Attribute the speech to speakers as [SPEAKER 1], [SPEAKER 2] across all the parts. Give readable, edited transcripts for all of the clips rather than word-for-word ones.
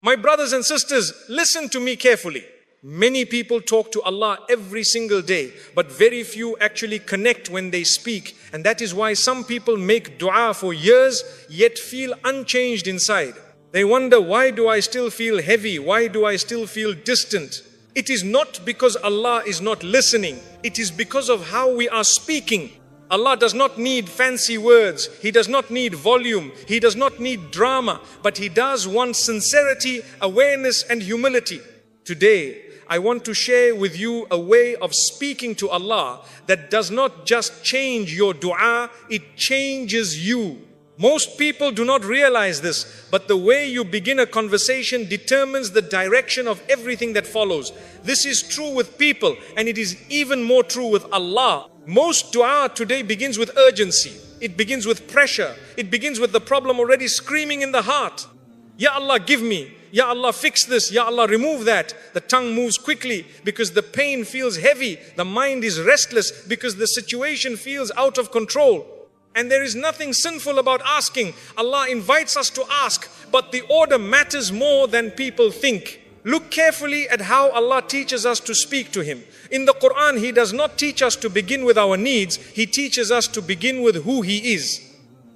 [SPEAKER 1] My brothers and sisters, listen to me carefully. Many people talk to Allah every single day, but very few actually connect when they speak. And that is why some people make dua for years, yet feel unchanged inside. They wonder, why do I still feel heavy? Why do I still feel distant? It is not because Allah is not listening. It is because of how we are speaking. Allah does not need fancy words. He does not need volume. He does not need drama. But He does want sincerity, awareness and humility. Today, I want to share with you a way of speaking to Allah that does not just change your dua, it changes you. Most people do not realize this, but the way you begin a conversation determines the direction of everything that follows. This is true with people, and it is even more true with Allah. Most dua today begins with urgency. It begins with pressure. It begins with the problem already screaming in the heart. Ya Allah, give me. Ya Allah, fix this. Ya Allah, remove that. The tongue moves quickly because the pain feels heavy. The mind is restless because the situation feels out of control. And there is nothing sinful about asking. Allah invites us to ask, but the order matters more than people think. Look carefully at how Allah teaches us to speak to Him. In the Quran, He does not teach us to begin with our needs. He teaches us to begin with who He is.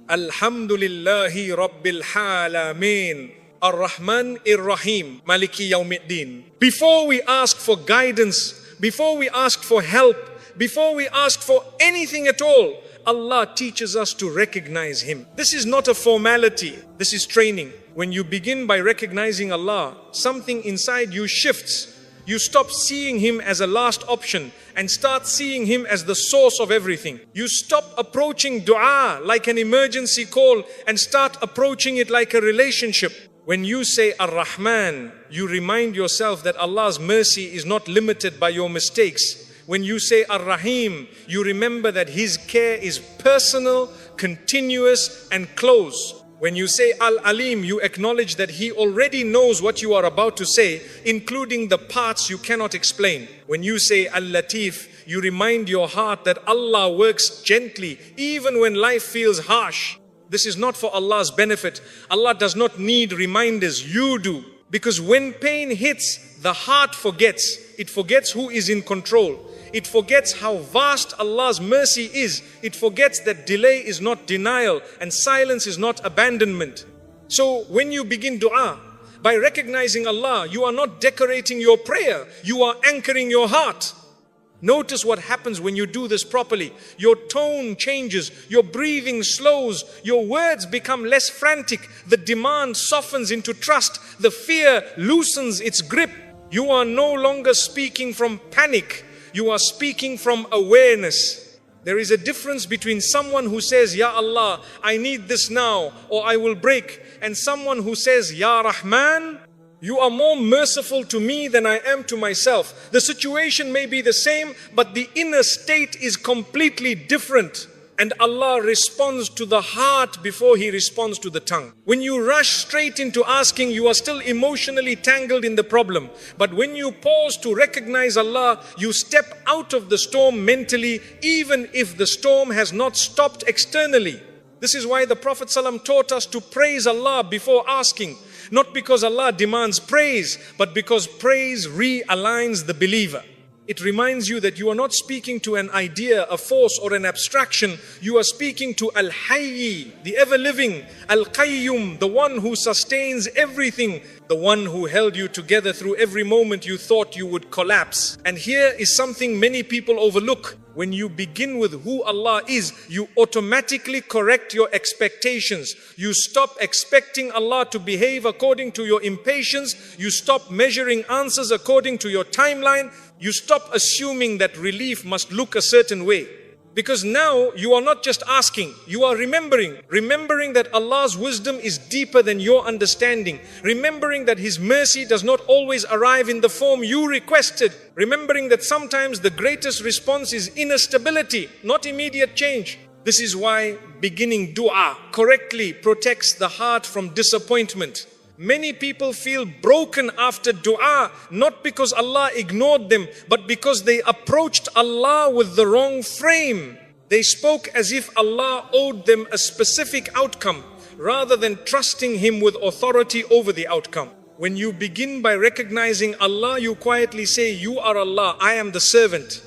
[SPEAKER 1] Alhamdulillahi Rabbil Alameen. Ar-Rahman Ir-Rahim. Maliki Yawmiddin. Before we ask for guidance, before we ask for help, before we ask for anything at all, Allah teaches us to recognize Him. This is not a formality. This is training. When you begin by recognizing Allah, something inside you shifts. You stop seeing Him as a last option and start seeing Him as the source of everything. You stop approaching dua like an emergency call and start approaching it like a relationship. When you say Ar-Rahman, you remind yourself that Allah's mercy is not limited by your mistakes. When you say Ar-Rahim, you remember that His care is personal, continuous and close. When you say Al-Alim, you acknowledge that He already knows what you are about to say, including the parts you cannot explain. When you say Al-Latif, you remind your heart that Allah works gently, even when life feels harsh. This is not for Allah's benefit. Allah does not need reminders, you do. Because when pain hits, the heart forgets. It forgets who is in control. It forgets how vast Allah's mercy is. It forgets that delay is not denial and silence is not abandonment. So when you begin dua, by recognizing Allah, you are not decorating your prayer. You are anchoring your heart. Notice what happens when you do this properly. Your tone changes, your breathing slows, your words become less frantic, the demand softens into trust, the fear loosens its grip. You are no longer speaking from panic. You are speaking from awareness. There is a difference between someone who says, Ya Allah, I need this now, or I will break, and someone who says, Ya Rahman, you are more merciful to me than I am to myself. The situation may be the same, but the inner state is completely different. And Allah responds to the heart before He responds to the tongue. When you rush straight into asking, you are still emotionally tangled in the problem. But when you pause to recognize Allah, you step out of the storm mentally, even if the storm has not stopped externally. This is why the Prophet ﷺ taught us to praise Allah before asking. Not because Allah demands praise, but because praise realigns the believer. It reminds you that you are not speaking to an idea, a force or an abstraction. You are speaking to Al-Hayy, the ever-living, Al-Qayyum, the one who sustains everything, the one who held you together through every moment you thought you would collapse. And here is something many people overlook. When you begin with who Allah is, you automatically correct your expectations. You stop expecting Allah to behave according to your impatience. You stop measuring answers according to your timeline. You stop assuming that relief must look a certain way. Because now you are not just asking, you are remembering that Allah's wisdom is deeper than your understanding. Remembering that His mercy does not always arrive in the form you requested. Remembering that sometimes the greatest response is inner stability, not immediate change. This is why beginning dua correctly protects the heart from disappointment. Many people feel broken after dua, not because Allah ignored them, but because they approached Allah with the wrong frame. They spoke as if Allah owed them a specific outcome, rather than trusting Him with authority over the outcome. When you begin by recognizing Allah, you quietly say, you are Allah, I am the servant.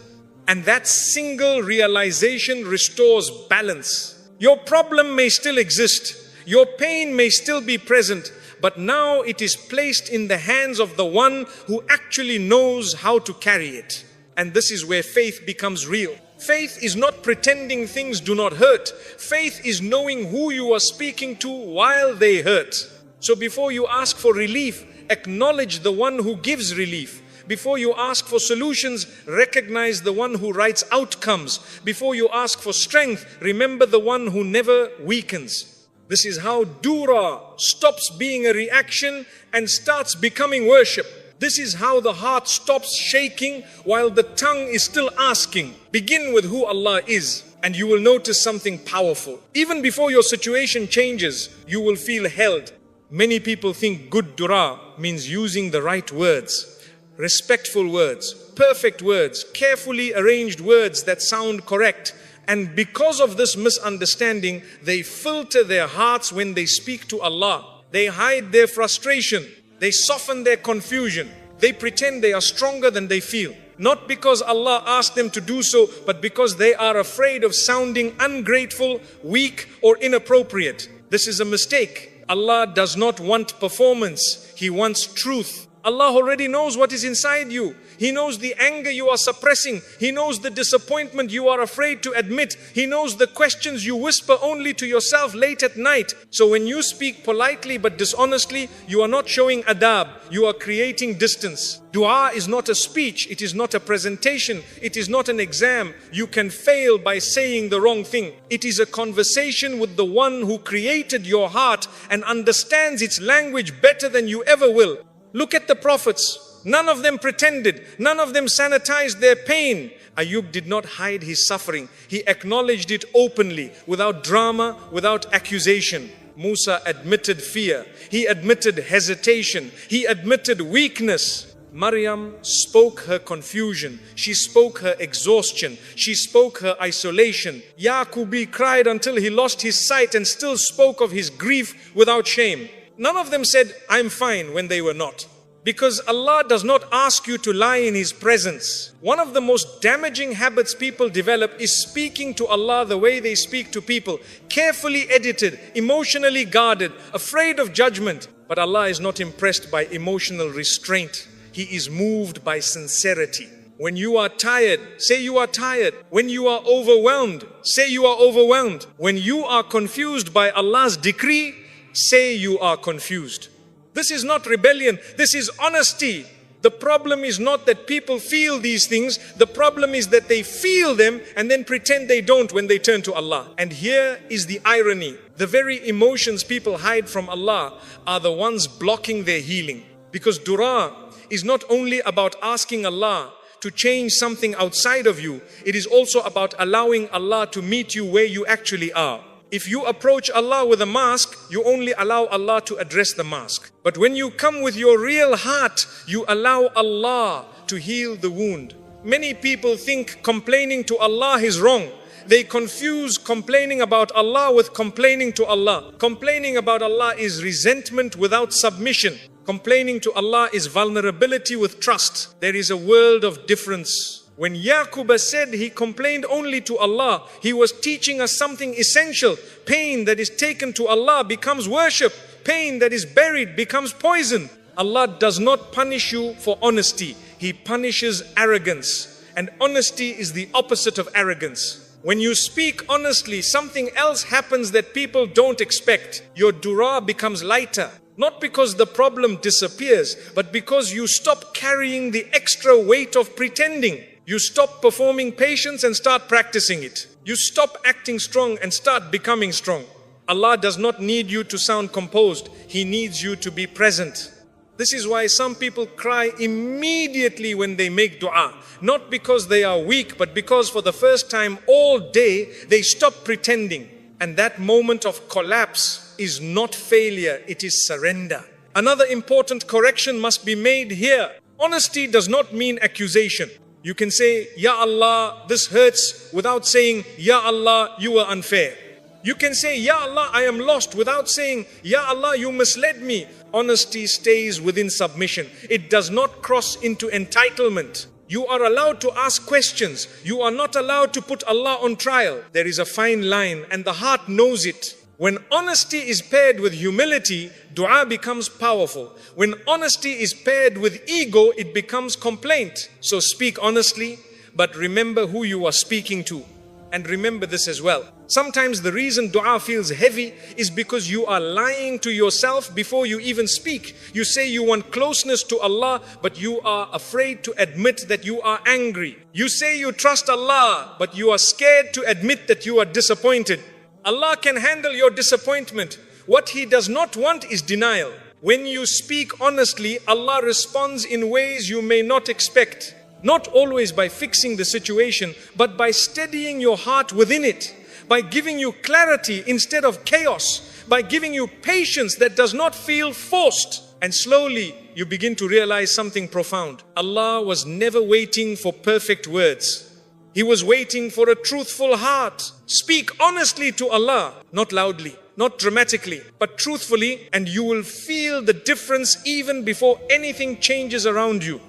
[SPEAKER 1] And that single realization restores balance. Your problem may still exist. Your pain may still be present. But now it is placed in the hands of the one who actually knows how to carry it. And this is where faith becomes real. Faith is not pretending things do not hurt. Faith is knowing who you are speaking to while they hurt. So before you ask for relief, acknowledge the one who gives relief. Before you ask for solutions, recognize the one who writes outcomes. Before you ask for strength, remember the one who never weakens. This is how dura stops being a reaction and starts becoming worship. This is how the heart stops shaking while the tongue is still asking. Begin with who Allah is and you will notice something powerful. Even before your situation changes, you will feel held. Many people think good dura means using the right words, respectful words, perfect words, carefully arranged words that sound correct. And because of this misunderstanding, they filter their hearts when they speak to Allah. They hide their frustration. They soften their confusion. They pretend they are stronger than they feel. Not because Allah asked them to do so, but because they are afraid of sounding ungrateful, weak, or inappropriate. This is a mistake. Allah does not want performance. He wants truth. Allah already knows what is inside you. He knows the anger you are suppressing. He knows the disappointment you are afraid to admit. He knows the questions you whisper only to yourself late at night. So when you speak politely but dishonestly, you are not showing adab. You are creating distance. Dua is not a speech. It is not a presentation. It is not an exam. You can fail by saying the wrong thing. It is a conversation with the one who created your heart and understands its language better than you ever will. Look at the prophets. None of them pretended. None of them sanitized their pain. Ayub did not hide his suffering. He acknowledged it openly, without drama, without accusation. Musa admitted fear. He admitted hesitation. He admitted weakness. Maryam spoke her confusion. She spoke her exhaustion. She spoke her isolation. Yaqubi cried until he lost his sight and still spoke of his grief without shame. None of them said, I'm fine, when they were not. Because Allah does not ask you to lie in His presence. One of the most damaging habits people develop is speaking to Allah the way they speak to people. Carefully edited, emotionally guarded, afraid of judgment. But Allah is not impressed by emotional restraint. He is moved by sincerity. When you are tired, say you are tired. When you are overwhelmed, say you are overwhelmed. When you are confused by Allah's decree, say you are confused. This is not rebellion. This is honesty. The problem is not that people feel these things. The problem is that they feel them and then pretend they don't when they turn to Allah. And here is the irony. The very emotions people hide from Allah are the ones blocking their healing. Because dua is not only about asking Allah to change something outside of you. It is also about allowing Allah to meet you where you actually are. If you approach Allah with a mask, you only allow Allah to address the mask. But when you come with your real heart, you allow Allah to heal the wound. Many people think complaining to Allah is wrong. They confuse complaining about Allah with complaining to Allah. Complaining about Allah is resentment without submission. Complaining to Allah is vulnerability with trust. There is a world of difference. When Yaqub said he complained only to Allah, he was teaching us something essential. Pain that is taken to Allah becomes worship. Pain that is buried becomes poison. Allah does not punish you for honesty. He punishes arrogance. And honesty is the opposite of arrogance. When you speak honestly, something else happens that people don't expect. Your dua becomes lighter. Not because the problem disappears, but because you stop carrying the extra weight of pretending. You stop performing patience and start practicing it. You stop acting strong and start becoming strong. Allah does not need you to sound composed. He needs you to be present. This is why some people cry immediately when they make dua. Not because they are weak, but because for the first time all day they stop pretending. And that moment of collapse is not failure, it is surrender. Another important correction must be made here. Honesty does not mean accusation. You can say, Ya Allah, this hurts, without saying, Ya Allah, you were unfair. You can say, Ya Allah, I am lost, without saying, Ya Allah, you misled me. honesty stays within submission. It does not cross into entitlement. You are allowed to ask questions. You are not allowed to put Allah on trial. There is a fine line and the heart knows it. When honesty is paired with humility, dua becomes powerful. When honesty is paired with ego, it becomes complaint. So speak honestly, but remember who you are speaking to. And remember this as well. Sometimes the reason dua feels heavy is because you are lying to yourself before you even speak. You say you want closeness to Allah, but you are afraid to admit that you are angry. You say you trust Allah, but you are scared to admit that you are disappointed. Allah can handle your disappointment. What He does not want is denial. When you speak honestly, Allah responds in ways you may not expect. Not always by fixing the situation, but by steadying your heart within it, by giving you clarity instead of chaos, by giving you patience that does not feel forced. And slowly you begin to realize something profound. Allah was never waiting for perfect words. He was waiting for a truthful heart. Speak honestly to Allah, not loudly, not dramatically, but truthfully, and you will feel the difference even before anything changes around you.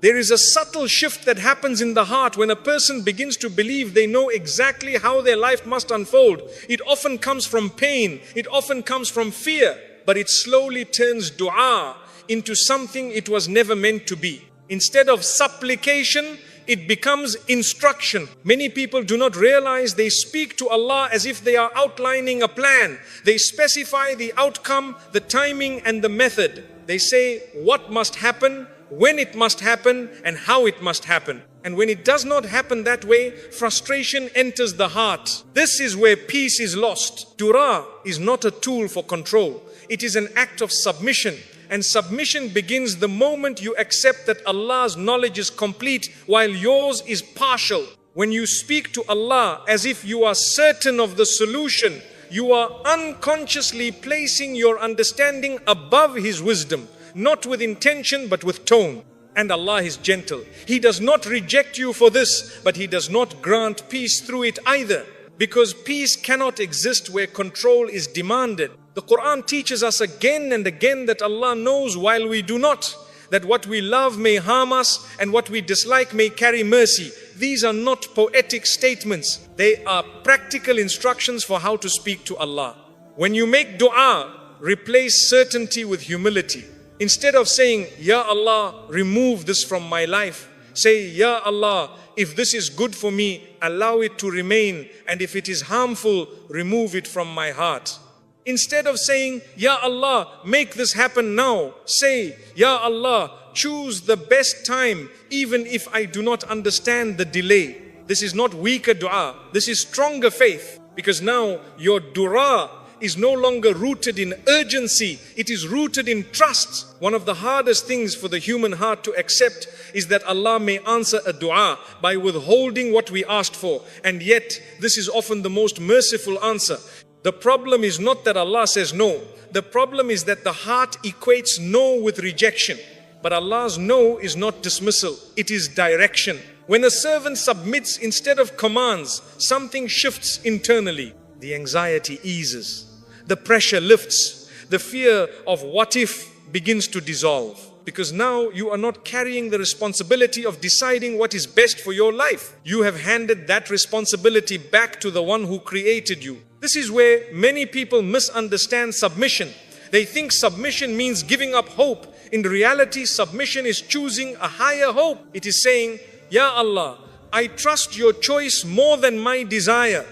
[SPEAKER 1] There is a subtle shift that happens in the heart when a person begins to believe they know exactly how their life must unfold. It often comes from pain, it often comes from fear, but it slowly turns dua into something it was never meant to be. Instead of supplication, it becomes instruction. Many people do not realize they speak to Allah as if they are outlining a plan. They specify the outcome, the timing and the method. They say what must happen, when it must happen and how it must happen. And when it does not happen that way, frustration enters the heart. This is where peace is lost. Dua is not a tool for control. It is an act of submission. And submission begins the moment you accept that Allah's knowledge is complete while yours is partial. When you speak to Allah as if you are certain of the solution, you are unconsciously placing your understanding above His wisdom. Not with intention, but with tone. And Allah is gentle. He does not reject you for this, but He does not grant peace through it either. Because peace cannot exist where control is demanded. The Quran teaches us again and again that Allah knows while we do not. That what we love may harm us and what we dislike may carry mercy. These are not poetic statements. They are practical instructions for how to speak to Allah. When you make dua, replace certainty with humility. Instead of saying, Ya Allah, remove this from my life, say, Ya Allah, if this is good for me, allow it to remain, and if it is harmful, remove it from my heart. Instead of saying, Ya Allah, make this happen now, say, Ya Allah, choose the best time, even if I do not understand the delay. This is not weaker dua, this is stronger faith, because now your dua is no longer rooted in urgency, it is rooted in trust. One of the hardest things for the human heart to accept is that Allah may answer a dua by withholding what we asked for, and yet this is often the most merciful answer. The problem is not that Allah says no, the problem is that the heart equates no with rejection. But Allah's no is not dismissal, it is direction. When a servant submits instead of commands, something shifts internally. The anxiety eases. The pressure lifts. The fear of what if begins to dissolve. Because now you are not carrying the responsibility of deciding what is best for your life. You have handed that responsibility back to the one who created you. This is where many people misunderstand submission. They think submission means giving up hope. In reality, submission is choosing a higher hope. It is saying, Ya Allah, I trust your choice more than my desire.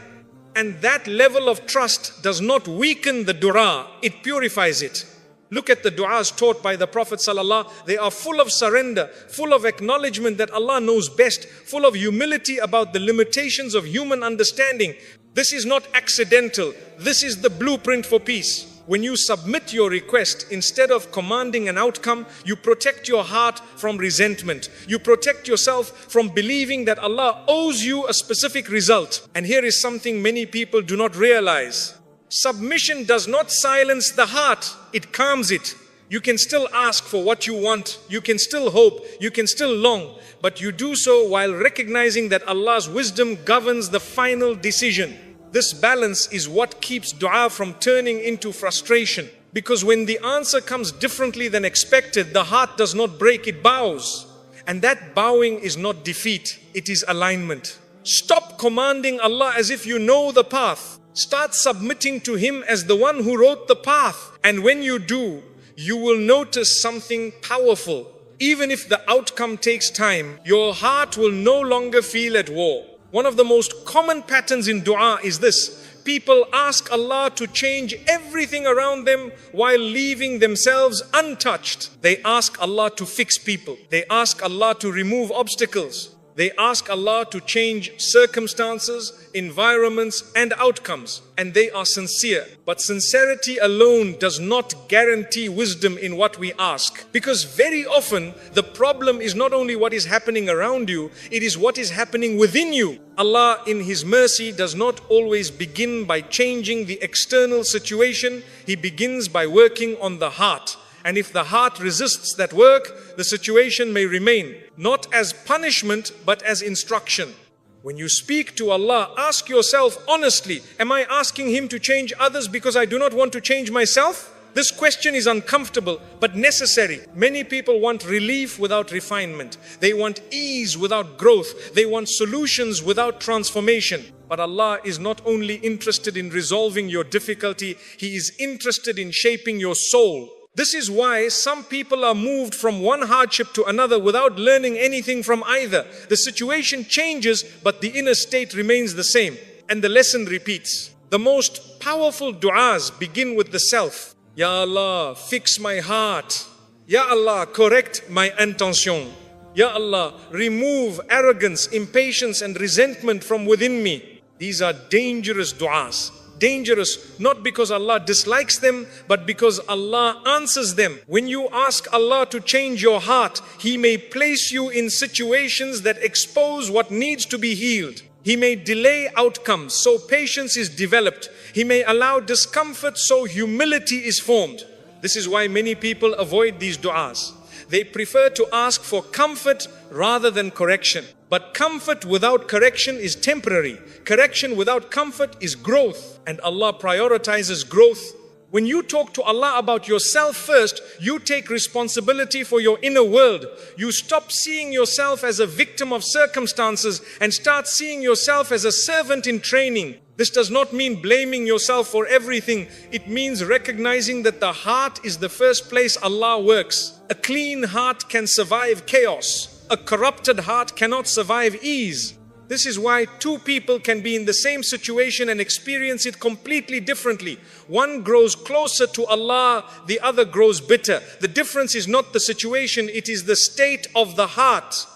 [SPEAKER 1] And that level of trust does not weaken the dua, it purifies it. Look at the du'as taught by the Prophet ﷺ. They are full of surrender, full of acknowledgement that Allah knows best, full of humility about the limitations of human understanding. This is not accidental. This is the blueprint for peace. When you submit your request, instead of commanding an outcome, you protect your heart from resentment. You protect yourself from believing that Allah owes you a specific result. And here is something many people do not realize. Submission does not silence the heart, it calms it. You can still ask for what you want, you can still hope, you can still long, but you do so while recognizing that Allah's wisdom governs the final decision. This balance is what keeps dua from turning into frustration. Because when the answer comes differently than expected, the heart does not break, it bows. And that bowing is not defeat, it is alignment. Stop commanding Allah as if you know the path. Start submitting to Him as the one who wrote the path. And when you do, you will notice something powerful. Even if the outcome takes time, your heart will no longer feel at war. One of the most common patterns in dua is this. People ask Allah to change everything around them while leaving themselves untouched. They ask Allah to fix people. They ask Allah to remove obstacles. They ask Allah to change circumstances, environments, and outcomes. And they are sincere. But sincerity alone does not guarantee wisdom in what we ask. Because very often, the problem is not only what is happening around you, it is what is happening within you. Allah, in His mercy, does not always begin by changing the external situation. He begins by working on the heart. And if the heart resists that work, the situation may remain, not as punishment, but as instruction. When you speak to Allah, ask yourself honestly, am I asking Him to change others because I do not want to change myself? This question is uncomfortable, but necessary. Many people want relief without refinement. They want ease without growth. They want solutions without transformation. But Allah is not only interested in resolving your difficulty, He is interested in shaping your soul. This is why some people are moved from one hardship to another without learning anything from either. The situation changes, but the inner state remains the same. And the lesson repeats. The most powerful du'as begin with the self. Ya Allah, fix my heart. Ya Allah, correct my intention. Ya Allah, remove arrogance, impatience, and resentment from within me. These are dangerous du'as. Dangerous, not because Allah dislikes them, but because Allah answers them. When you ask Allah to change your heart, He may place you in situations that expose what needs to be healed. He may delay outcomes, so patience is developed. He may allow discomfort, so humility is formed. This is why many people avoid these du'as. They prefer to ask for comfort rather than correction. But comfort without correction is temporary. Correction without comfort is growth. And Allah prioritizes growth. When you talk to Allah about yourself first, you take responsibility for your inner world. You stop seeing yourself as a victim of circumstances and start seeing yourself as a servant in training. This does not mean blaming yourself for everything. It means recognizing that the heart is the first place Allah works. A clean heart can survive chaos. A corrupted heart cannot survive ease. This is why two people can be in the same situation and experience it completely differently. One grows closer to Allah, the other grows bitter. The difference is not the situation, it is the state of the heart.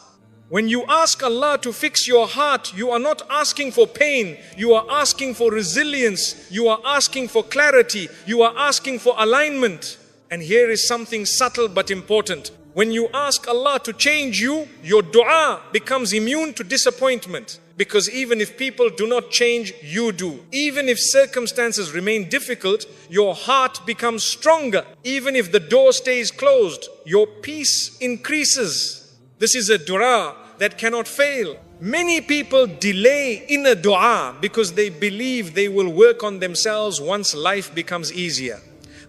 [SPEAKER 1] When you ask Allah to fix your heart, you are not asking for pain. You are asking for resilience. You are asking for clarity. You are asking for alignment. And here is something subtle but important. When you ask Allah to change you, your dua becomes immune to disappointment. Because even if people do not change, you do. Even if circumstances remain difficult, your heart becomes stronger. Even if the door stays closed, your peace increases. This is a dua that cannot fail. Many people delay in a dua because they believe they will work on themselves once life becomes easier.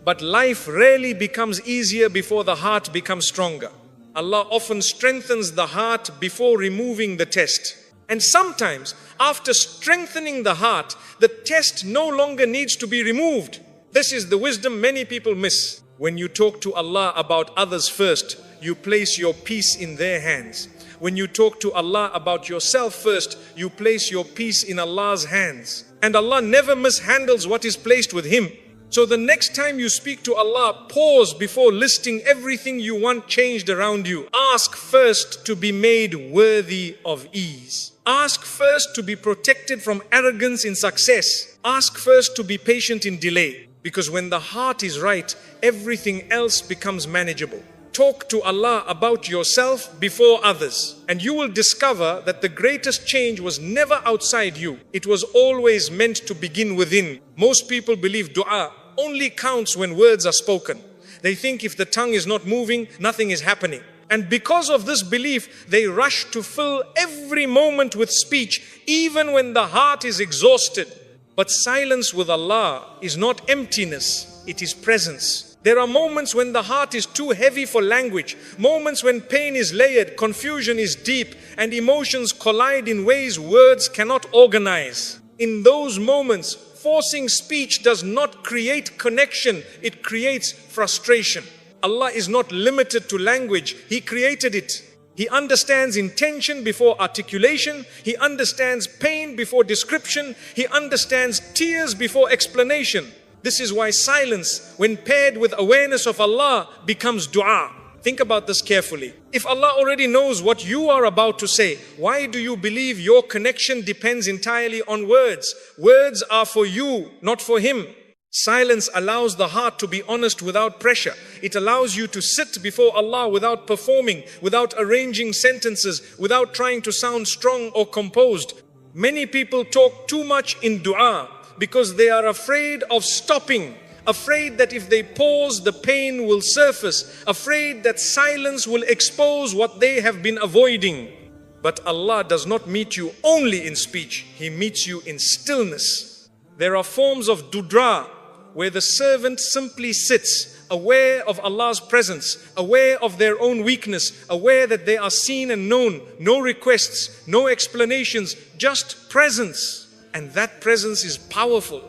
[SPEAKER 1] But life rarely becomes easier before the heart becomes stronger. Allah often strengthens the heart before removing the test. And sometimes, after strengthening the heart, the test no longer needs to be removed. This is the wisdom many people miss. When you talk to Allah about others first, you place your peace in their hands. When you talk to Allah about yourself first, you place your peace in Allah's hands. And Allah never mishandles what is placed with Him. So the next time you speak to Allah, pause before listing everything you want changed around you. Ask first to be made worthy of ease. Ask first to be protected from arrogance in success. Ask first to be patient in delay. Because when the heart is right, everything else becomes manageable. Talk to Allah about yourself before others, and you will discover that the greatest change was never outside you. It was always meant to begin within. Most people believe dua only counts when words are spoken. They think if the tongue is not moving, nothing is happening. And because of this belief, they rush to fill every moment with speech, even when the heart is exhausted. But silence with Allah is not emptiness. it is presence. There are moments when the heart is too heavy for language, moments when pain is layered, confusion is deep, and emotions collide in ways words cannot organize. In those moments, forcing speech does not create connection, it creates frustration. Allah is not limited to language, He created it. He understands intention before articulation. He understands pain before description. He understands tears before explanation. This is why silence, when paired with awareness of Allah, becomes dua. Think about this carefully. If Allah already knows what you are about to say, why do you believe your connection depends entirely on words? Words are for you, not for Him. Silence allows the heart to be honest without pressure. It allows you to sit before Allah without performing, without arranging sentences, without trying to sound strong or composed. Many people talk too much in dua because they are afraid of stopping, afraid that if they pause, the pain will surface, afraid that silence will expose what they have been avoiding. But Allah does not meet you only in speech. He meets you in stillness. There are forms of dudra, where the servant simply sits, aware of Allah's presence, aware of their own weakness, aware that they are seen and known, no requests, no explanations, just presence. And that presence is powerful.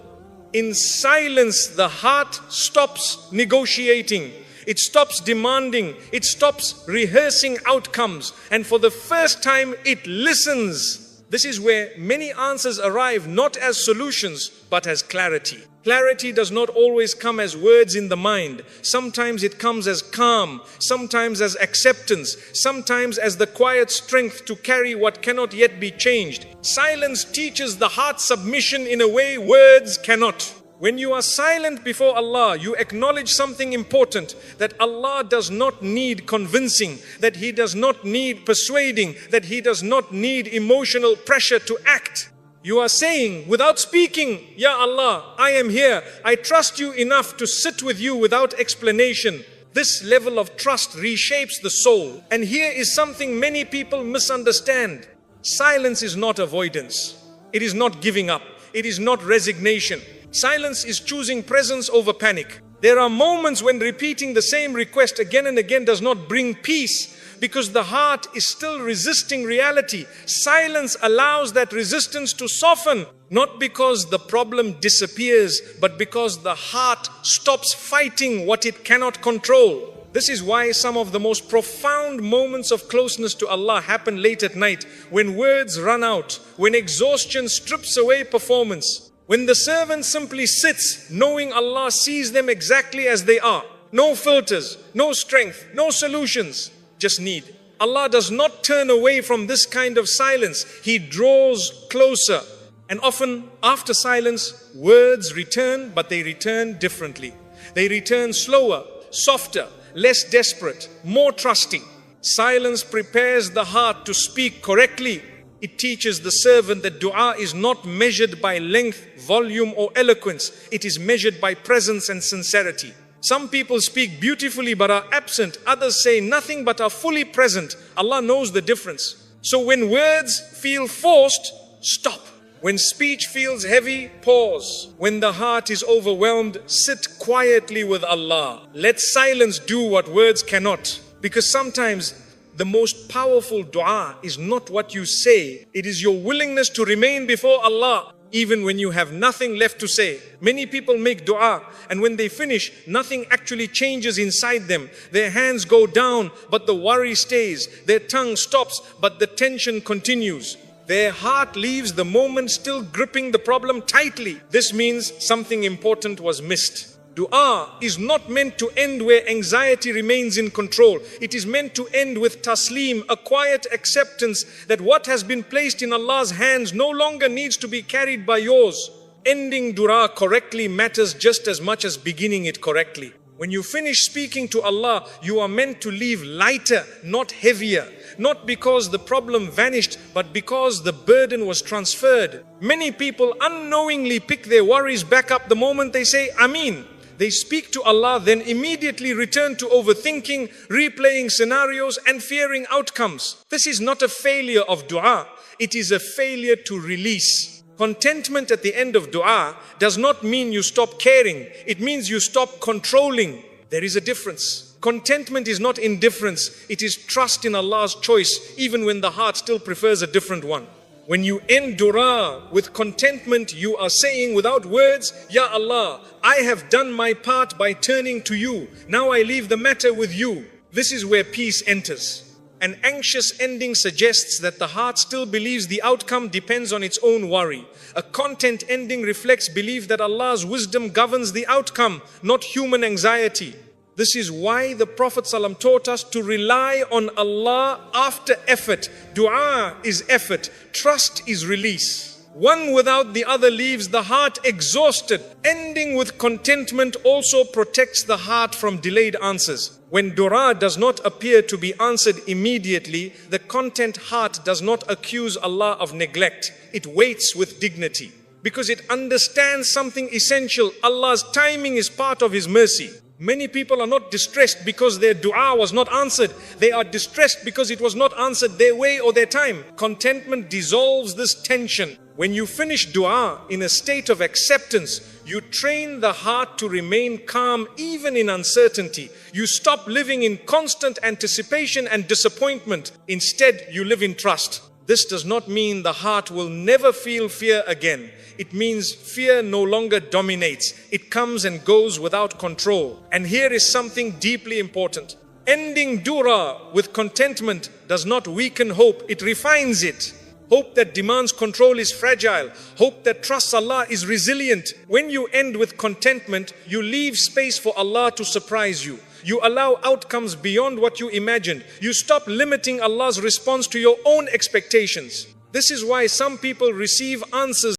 [SPEAKER 1] In silence, the heart stops negotiating. It stops demanding. It stops rehearsing outcomes. And for the first time, it listens. This is where many answers arrive, not as solutions, but as clarity. Clarity does not always come as words in the mind. Sometimes it comes as calm, sometimes as acceptance, sometimes as the quiet strength to carry what cannot yet be changed. Silence teaches the heart submission in a way words cannot. When you are silent before Allah, you acknowledge something important, that Allah does not need convincing, that He does not need persuading, that He does not need emotional pressure to act. You are saying, without speaking, Ya Allah, I am here. I trust you enough to sit with you without explanation. This level of trust reshapes the soul. And here is something many people misunderstand. Silence is not avoidance. It is not giving up. It is not resignation. Silence is choosing presence over panic. There are moments when repeating the same request again and again does not bring peace, because the heart is still resisting reality. Silence allows that resistance to soften, not because the problem disappears, but because the heart stops fighting what it cannot control. This is why some of the most profound moments of closeness to Allah happen late at night, when words run out, when exhaustion strips away performance, when the servant simply sits, knowing Allah sees them exactly as they are. No filters, no strength, no solutions. Just need. Allah does not turn away from this kind of silence. He draws closer. And often after silence, words return, but they return differently. They return slower, softer, less desperate, more trusting. Silence prepares the heart to speak correctly. It teaches the servant that dua is not measured by length, volume, or eloquence. It is measured by presence and sincerity. Some people speak beautifully but are absent. Others say nothing but are fully present. Allah knows the difference. So when words feel forced, stop. When speech feels heavy, pause. When the heart is overwhelmed, sit quietly with Allah. Let silence do what words cannot. Because sometimes the most powerful dua is not what you say. It is your willingness to remain before Allah, even when you have nothing left to say. Many people make dua, and when they finish, nothing actually changes inside them. Their hands go down, but the worry stays. Their tongue stops, but the tension continues. Their heart leaves the moment still gripping the problem tightly. This means something important was missed. Dua is not meant to end where anxiety remains in control. It is meant to end with taslim, a quiet acceptance that what has been placed in Allah's hands no longer needs to be carried by yours. Ending dua correctly matters just as much as beginning it correctly. When you finish speaking to Allah, you are meant to leave lighter, not heavier. Not because the problem vanished, but because the burden was transferred. Many people unknowingly pick their worries back up the moment they say Ameen. They speak to Allah, then immediately return to overthinking, replaying scenarios, and fearing outcomes. This is not a failure of dua. It is a failure to release. Contentment at the end of dua does not mean you stop caring. It means you stop controlling. There is a difference. Contentment is not indifference. It is trust in Allah's choice, even when the heart still prefers a different one. When you end dua with contentment, you are saying without words, Ya Allah, I have done my part by turning to you. Now I leave the matter with you. This is where peace enters. An anxious ending suggests that the heart still believes the outcome depends on its own worry. A content ending reflects belief that Allah's wisdom governs the outcome, not human anxiety. This is why the Prophet ﷺ taught us to rely on Allah after effort. Dua is effort. Trust is release. One without the other leaves the heart exhausted. Ending with contentment also protects the heart from delayed answers. When dua does not appear to be answered immediately, the content heart does not accuse Allah of neglect. It waits with dignity because it understands something essential. Allah's timing is part of His mercy. Many people are not distressed because their dua was not answered. They are distressed because it was not answered their way or their time. Contentment dissolves this tension. When you finish dua in a state of acceptance, you train the heart to remain calm even in uncertainty. You stop living in constant anticipation and disappointment. Instead, you live in trust. This does not mean the heart will never feel fear again. It means fear no longer dominates. It comes and goes without control. And here is something deeply important. Ending dua with contentment does not weaken hope. It refines it. Hope that demands control is fragile. Hope that trusts Allah is resilient. When you end with contentment, you leave space for Allah to surprise you. You allow outcomes beyond what you imagined. You stop limiting Allah's response to your own expectations. This is why some people receive answers